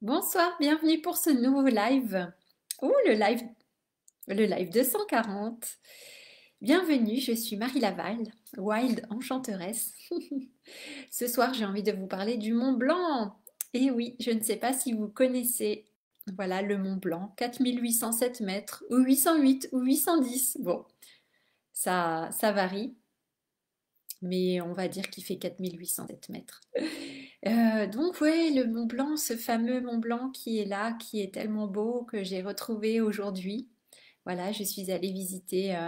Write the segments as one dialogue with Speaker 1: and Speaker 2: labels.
Speaker 1: Bonsoir, bienvenue pour ce nouveau live. Oh, le live 240. Bienvenue, je suis Marie Laval, Wild Enchanteresse. Ce soir, j'ai envie de vous parler du Mont Blanc. Et oui, je ne sais pas si vous connaissez, voilà, le Mont Blanc, 4807 mètres, ou 808, ou 810. Bon, ça varie, mais on va dire qu'il fait 4807 mètres. Donc ouais, le Mont Blanc, ce fameux Mont Blanc qui est là, qui est tellement beau que j'ai retrouvé aujourd'hui. Voilà, je suis allée visiter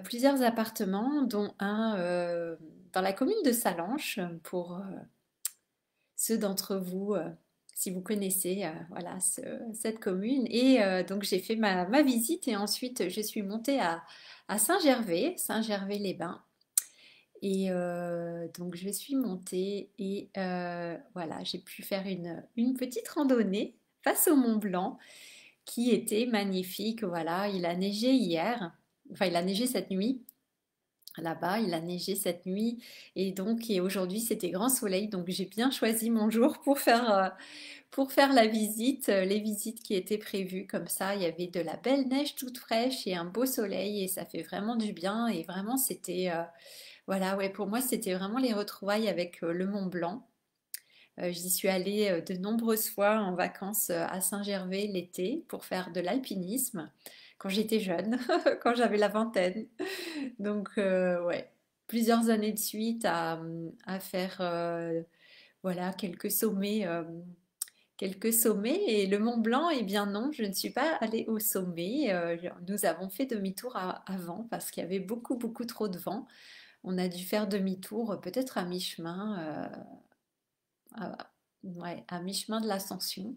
Speaker 1: plusieurs appartements, dont un dans la commune de Salanches, pour ceux d'entre vous, si vous connaissez voilà, cette commune. Et donc j'ai fait ma visite et ensuite je suis montée à Saint-Gervais, Saint-Gervais-les-Bains. Et donc je suis montée et voilà, j'ai pu faire une petite randonnée face au Mont Blanc qui était magnifique. Voilà, il a neigé hier, enfin il a neigé cette nuit. Là-bas, il a neigé cette nuit et donc et aujourd'hui c'était grand soleil, donc j'ai bien choisi mon jour pour faire la visite, les visites qui étaient prévues comme ça. Il y avait de la belle neige toute fraîche et un beau soleil et ça fait vraiment du bien et vraiment c'était voilà, ouais, pour moi, c'était vraiment les retrouvailles avec le Mont Blanc. J'y suis allée de nombreuses fois en vacances à Saint-Gervais l'été pour faire de l'alpinisme quand j'étais jeune, quand j'avais la vingtaine. Donc, ouais, plusieurs années de suite à faire voilà, quelques sommets. Et le Mont Blanc, eh bien non, je ne suis pas allée au sommet. Nous avons fait demi-tour avant parce qu'il y avait beaucoup, beaucoup trop de vent. On a dû faire demi-tour, peut-être à mi-chemin, ouais, à mi-chemin de l'ascension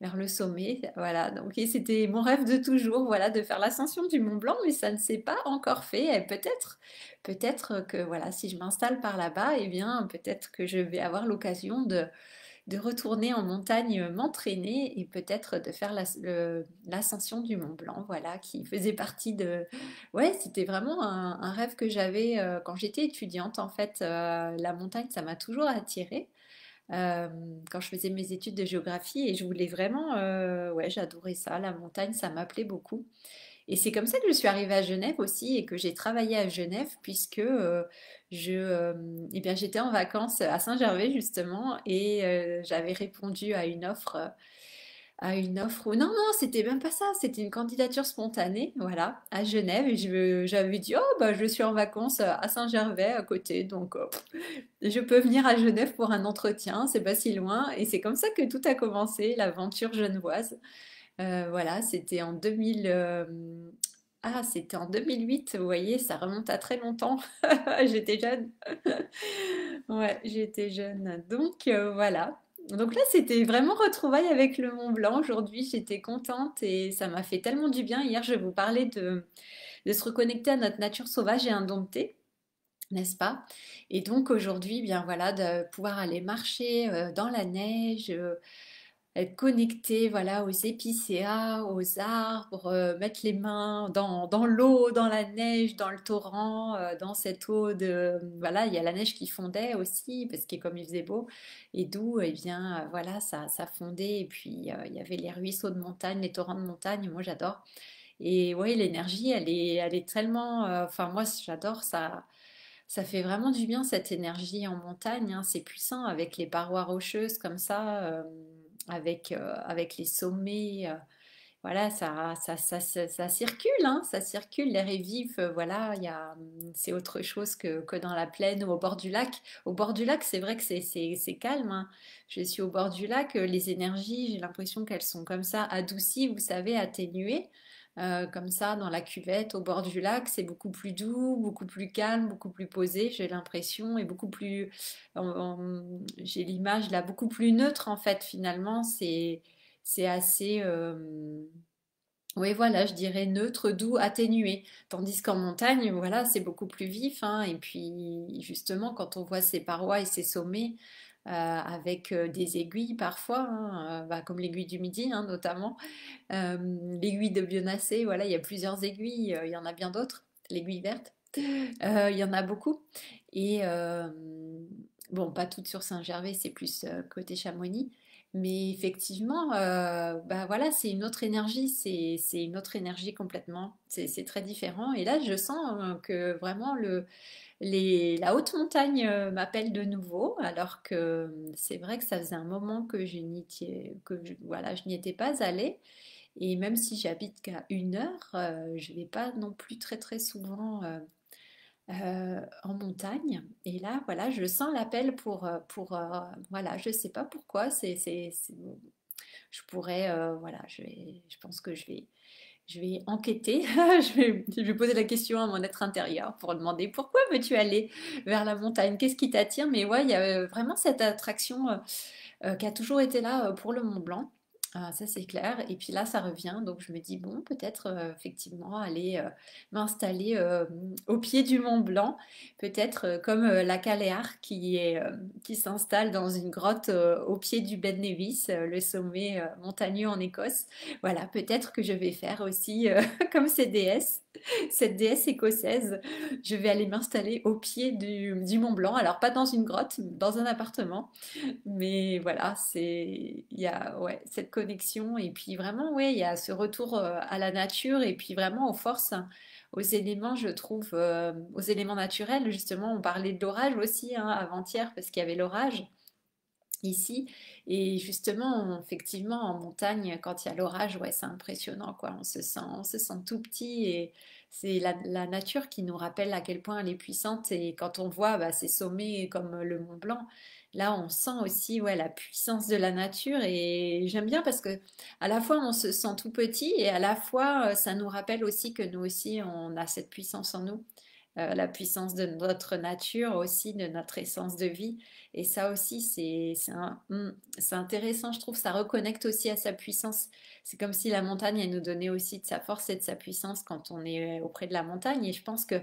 Speaker 1: vers le sommet. Voilà, donc et c'était mon rêve de toujours, voilà, de faire l'ascension du Mont Blanc, mais ça ne s'est pas encore fait. Et peut-être que voilà, si je m'installe par là-bas, eh bien, peut-être que je vais avoir l'occasion de retourner en montagne m'entraîner et peut-être de faire l'ascension du Mont Blanc, voilà, qui faisait partie de... Ouais, c'était vraiment un rêve que j'avais quand j'étais étudiante. En fait, la montagne, ça m'a toujours attirée euh, quand je faisais mes études de géographie et je voulais vraiment... ouais, j'adorais ça, la montagne, ça m'appelait beaucoup. Et c'est comme ça que je suis arrivée à Genève aussi et que j'ai travaillé à Genève puisque eh bien, j'étais en vacances à Saint-Gervais justement et j'avais répondu à une offre. Non, non, c'était même pas ça, c'était une candidature spontanée, voilà, à Genève et j'avais dit, oh, bah, je suis en vacances à Saint-Gervais à côté, donc je peux venir à Genève pour un entretien, c'est pas si loin. Et c'est comme ça que tout a commencé, l'aventure genevoise. Voilà, c'était en 2000. Ah, c'était en 2008, vous voyez, ça remonte à très longtemps. J'étais jeune. Ouais, j'étais jeune. Donc voilà. Donc là, c'était vraiment retrouvailles avec le Mont Blanc. Aujourd'hui, j'étais contente et ça m'a fait tellement du bien. Hier, je vous parlais de se reconnecter à notre nature sauvage et indomptée, n'est-ce pas? Et donc aujourd'hui, bien voilà, de pouvoir aller marcher dans la neige, être connecté voilà, aux épicéas, aux arbres, mettre les mains dans l'eau, dans la neige, dans le torrent, dans cette eau de... Voilà, il y a la neige qui fondait aussi, parce que comme il faisait beau et doux, et bien voilà, ça fondait. Et puis il y avait les ruisseaux de montagne, les torrents de montagne, moi j'adore. Et oui, l'énergie, elle est tellement... Enfin, moi j'adore ça. Ça fait vraiment du bien cette énergie en montagne, hein. C'est puissant avec les parois rocheuses comme ça, avec les sommets. Voilà, ça circule, hein, ça circule. L'air est vif. Voilà, c'est autre chose que dans la plaine ou au bord du lac. Au bord du lac, c'est vrai que c'est calme, hein. Je suis au bord du lac, les énergies, j'ai l'impression qu'elles sont comme ça adoucies, vous savez, atténuées. Comme ça, dans la cuvette, au bord du lac, c'est beaucoup plus doux, beaucoup plus calme, beaucoup plus posé, j'ai l'impression, et beaucoup plus, j'ai l'image là, beaucoup plus neutre en fait, finalement, c'est assez, oui, voilà, je dirais neutre, doux, atténué. Tandis qu'en montagne, voilà, c'est beaucoup plus vif, hein. Et puis, justement, quand on voit ces parois et ces sommets, avec des aiguilles parfois, hein, bah, comme l'aiguille du Midi, hein, notamment, euh, l'aiguille de Bionacé, voilà, il y a plusieurs aiguilles, il y en a bien d'autres, l'aiguille verte, il y en a beaucoup. Et bon, pas toutes sur Saint-Gervais, c'est plus côté Chamonix. Mais effectivement, bah voilà, c'est une autre énergie, c'est une autre énergie complètement. C'est très différent. Et là, je sens que vraiment la haute montagne m'appelle de nouveau, alors que c'est vrai que ça faisait un moment que voilà, je n'y étais pas allée. Et même si j'habite qu'à 1 heure, je vais pas non plus très très souvent en montagne. Et là, voilà, je sens l'appel voilà, je sais pas pourquoi. Je pourrais, voilà, je pense que je vais enquêter. Je vais poser la question à mon être intérieur pour demander pourquoi veux-tu aller vers la montagne? Qu'est-ce qui t'attire? Mais ouais, il y a vraiment cette attraction qui a toujours été là pour le Mont Blanc. Ah, ça c'est clair. Et puis là, ça revient. Donc je me dis, bon, peut-être effectivement aller m'installer au pied du Mont Blanc. Peut-être comme la Caléar qui s'installe dans une grotte au pied du Ben Nevis, le sommet montagneux en Écosse. Voilà, peut-être que je vais faire aussi comme ces déesses, cette déesse écossaise. Je vais aller m'installer au pied du Mont Blanc. Alors pas dans une grotte, dans un appartement. Mais voilà, il y a ouais, cette connexion et puis vraiment, ouais, il y a ce retour à la nature et puis vraiment aux forces, hein, aux éléments, je trouve, aux éléments naturels. Justement, on parlait de l'orage aussi hein, avant-hier parce qu'il y avait l'orage ici. Et justement, effectivement, en montagne, quand il y a l'orage, ouais, c'est impressionnant, quoi. On se sent tout petit et c'est la nature qui nous rappelle à quel point elle est puissante. Et quand on voit bah, ces sommets comme le Mont Blanc, là, on sent aussi ouais, la puissance de la nature. Et j'aime bien parce que à la fois, on se sent tout petit et à la fois, ça nous rappelle aussi que nous aussi, on a cette puissance en nous. La puissance de notre nature aussi, de notre essence de vie. Et ça aussi, c'est intéressant, je trouve, ça reconnecte aussi à sa puissance. C'est comme si la montagne, elle nous donnait aussi de sa force et de sa puissance quand on est auprès de la montagne. Et je pense que,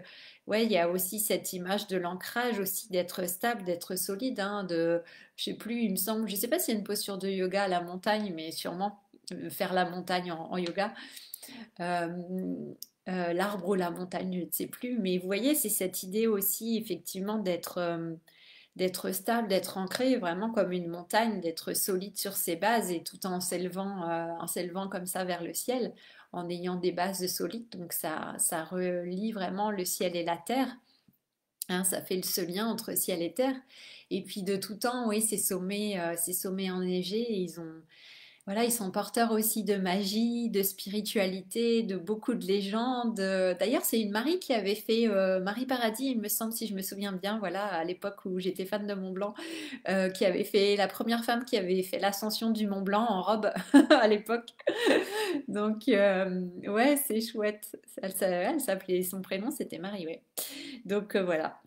Speaker 1: ouais, il y a aussi cette image de l'ancrage aussi, d'être stable, d'être solide, hein, je sais plus, il me semble, je sais pas s'il y a une posture de yoga à la montagne, mais sûrement faire la montagne en yoga. Euh, L'arbre ou la montagne, je ne sais plus. Mais vous voyez, c'est cette idée aussi, effectivement, d'être stable, d'être ancré, vraiment comme une montagne, d'être solide sur ses bases et tout en s'élevant comme ça vers le ciel, en ayant des bases solides. Donc ça relie vraiment le ciel et la terre. Hein, ça fait ce lien entre ciel et terre. Et puis de tout temps, oui, ces sommets enneigés, voilà, ils sont porteurs aussi de magie, de spiritualité, de beaucoup de légendes. D'ailleurs, c'est une Marie qui avait fait Marie Paradis, il me semble, si je me souviens bien, voilà, à l'époque où j'étais fan de Mont Blanc, qui avait fait la première femme qui avait fait l'ascension du Mont Blanc en robe à l'époque. Donc, ouais, c'est chouette. Elle s'appelait, son prénom, c'était Marie, ouais. Donc, voilà.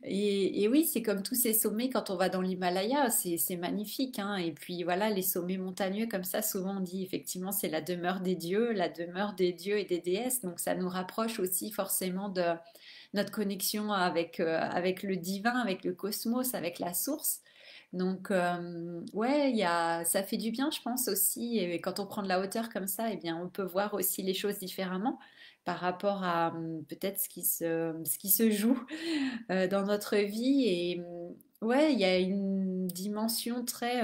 Speaker 1: Et oui, c'est comme tous ces sommets quand on va dans l'Himalaya, c'est magnifique, hein. Et puis voilà, les sommets montagneux comme ça, souvent on dit effectivement c'est la demeure des dieux et des déesses. Donc ça nous rapproche aussi forcément de notre connexion avec le divin, avec le cosmos, avec la source. Donc ouais, ça fait du bien, je pense aussi. Et quand on prend de la hauteur comme ça, eh bien on peut voir aussi les choses différemment par rapport à peut-être ce qui se joue dans notre vie. Et ouais, il y a une dimension très,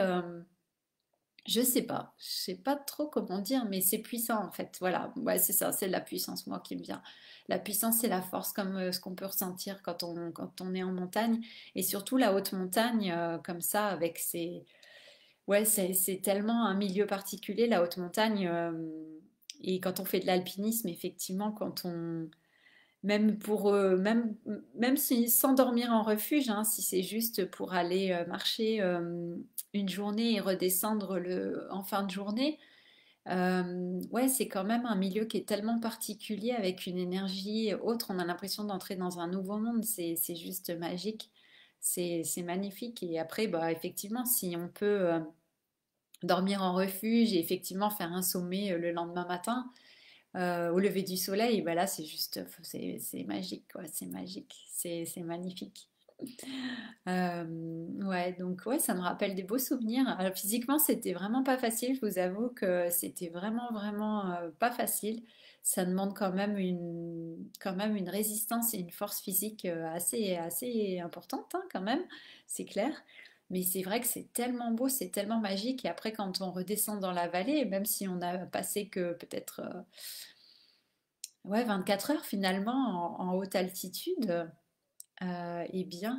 Speaker 1: je sais pas trop comment dire, mais c'est puissant en fait. Voilà, ouais, c'est ça, c'est la puissance, moi qui me vient. La puissance, c'est la force, comme ce qu'on peut ressentir quand on est en montagne. Et surtout la haute montagne, comme ça, avec ses... Ouais, c'est tellement un milieu particulier, la haute montagne. Et quand on fait de l'alpinisme, effectivement, même même si, sans dormir en refuge, hein, si c'est juste pour aller marcher une journée et redescendre en fin de journée, ouais, c'est quand même un milieu qui est tellement particulier avec une énergie autre. On a l'impression d'entrer dans un nouveau monde. C'est juste magique. C'est magnifique. Et après, bah, effectivement, si on peut dormir en refuge et effectivement faire un sommet le lendemain matin, au lever du soleil, bah là, c'est magique, quoi. C'est magique. C'est magnifique. Ouais, donc ouais, ça me rappelle des beaux souvenirs. Alors, physiquement, c'était vraiment pas facile. Je vous avoue que c'était vraiment pas facile. Ça demande quand même une résistance et une force physique assez importante, hein, quand même. C'est clair. Mais c'est vrai que c'est tellement beau, c'est tellement magique. Et après, quand on redescend dans la vallée, même si on a passé que peut-être ouais, 24 heures finalement en haute altitude, eh bien,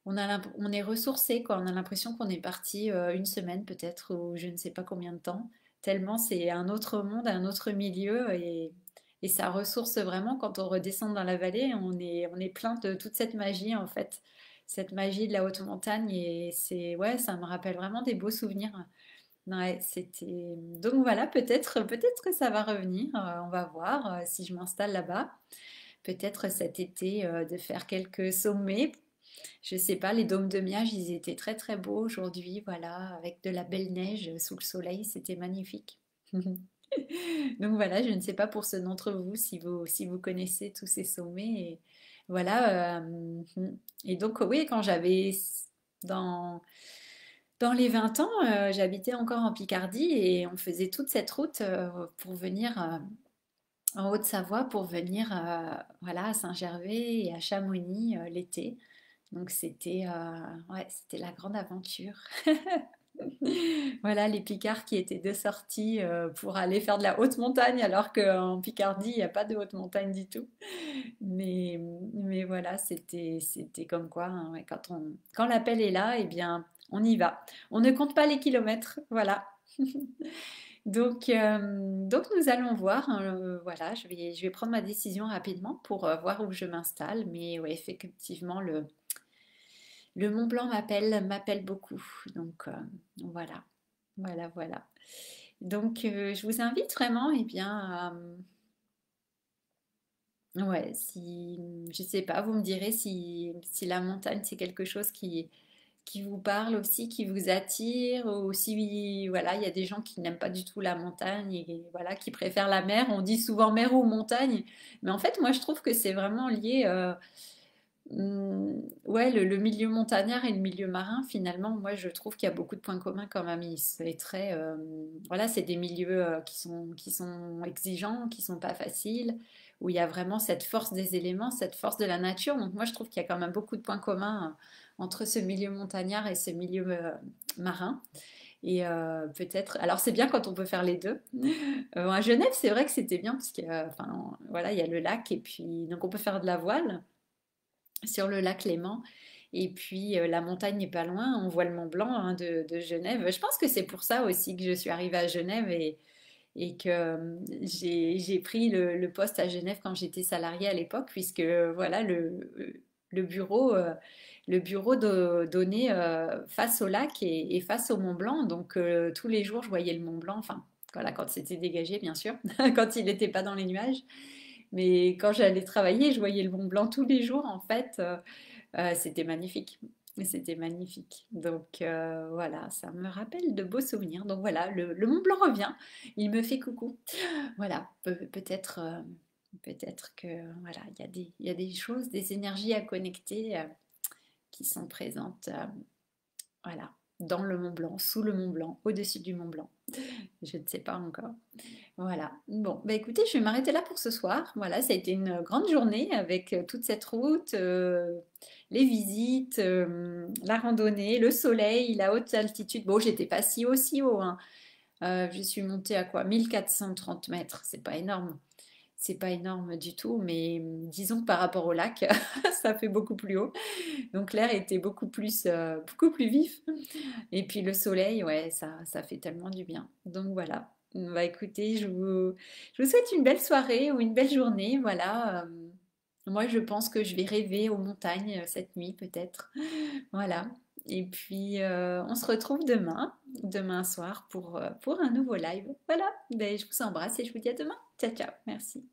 Speaker 1: on est ressourcé, quoi. On a l'impression qu'on est parti une semaine peut-être, ou je ne sais pas combien de temps. Tellement c'est un autre monde, un autre milieu, et ça ressource vraiment quand on redescend dans la vallée. On est plein de toute cette magie en fait, cette magie de la haute montagne. Et c'est, ouais, ça me rappelle vraiment des beaux souvenirs. Ouais, c'était. Donc voilà, peut-être que ça va revenir. On va voir si je m'installe là-bas. Peut-être cet été de faire quelques sommets. Je sais pas, les dômes de Miage, ils étaient très très beaux aujourd'hui, voilà, avec de la belle neige sous le soleil, c'était magnifique. Donc voilà, je ne sais pas pour ceux d'entre vous si vous connaissez tous ces sommets. Et voilà. Et donc oui, quand j'avais dans, dans les 20 ans, j'habitais encore en Picardie et on faisait toute cette route pour venir en Haute-Savoie pour venir voilà, à Saint-Gervais et à Chamonix l'été. Donc c'était ouais, c'était la grande aventure. Voilà les Picards qui étaient de sortie pour aller faire de la haute montagne alors qu'en Picardie il n'y a pas de haute montagne du tout. Mais, mais voilà, c'était comme quoi hein, ouais, quand l'appel est là, eh bien on y va. On ne compte pas les kilomètres, voilà. Donc nous allons voir. Hein, voilà, je vais prendre ma décision rapidement pour voir où je m'installe. Mais ouais, effectivement, le Mont Blanc m'appelle beaucoup. Donc voilà, voilà. Donc je vous invite vraiment, eh bien, ouais, si, je sais pas, vous me direz si la montagne c'est quelque chose qui vous parle aussi, qui vous attire, ou si voilà, il y a des gens qui n'aiment pas du tout la montagne et voilà, qui préfèrent la mer. On dit souvent mer ou montagne, mais en fait, moi je trouve que c'est vraiment lié. Ouais, le milieu montagnard et le milieu marin, finalement, moi je trouve qu'il y a beaucoup de points communs quand même. C'est très, voilà, c'est des milieux qui sont exigeants, qui sont pas faciles, où il y a vraiment cette force des éléments, cette force de la nature. Donc moi je trouve qu'il y a quand même beaucoup de points communs entre ce milieu montagnard et ce milieu marin. Et peut-être, alors c'est bien quand on peut faire les deux. À Genève, c'est vrai que c'était bien parce que, enfin, voilà, il y a le lac et puis donc on peut faire de la voile sur le lac Léman. Et puis la montagne n'est pas loin, on voit le Mont Blanc hein, de Genève. Je pense que c'est pour ça aussi que je suis arrivée à Genève et que j'ai pris le poste à Genève quand j'étais salariée à l'époque, puisque voilà le bureau, donnait face au lac et face au Mont Blanc. Donc tous les jours, je voyais le Mont Blanc, enfin voilà, quand c'était dégagé, bien sûr, quand il n'était pas dans les nuages. Mais quand j'allais travailler, je voyais le Mont Blanc tous les jours, en fait. C'était magnifique. C'était magnifique. Donc voilà, ça me rappelle de beaux souvenirs. Donc voilà, le Mont Blanc revient. Il me fait coucou. Voilà, peut-être peut-être que voilà, il y a des choses, des énergies à connecter qui sont présentes. Voilà, dans le Mont Blanc, sous le Mont Blanc, au-dessus du Mont Blanc. Je ne sais pas encore. Voilà. Bon, bah écoutez, je vais m'arrêter là pour ce soir. Voilà, ça a été une grande journée avec toute cette route, les visites, la randonnée, le soleil, la haute altitude. Bon, j'étais pas si haut, si haut, hein. Je suis montée à quoi? 1430 mètres. C'est pas énorme. C'est pas énorme du tout, mais disons que par rapport au lac, ça fait beaucoup plus haut. Donc l'air était beaucoup plus vif. Et puis le soleil, ouais, ça fait tellement du bien. Donc voilà. Bah écoutez, je vous souhaite une belle soirée ou une belle journée. Voilà. Moi, je pense que je vais rêver aux montagnes cette nuit, peut-être. Voilà. Et puis, on se retrouve demain soir pour un nouveau live. Voilà. Ben, je vous embrasse et je vous dis à demain. Ciao, ciao. Merci.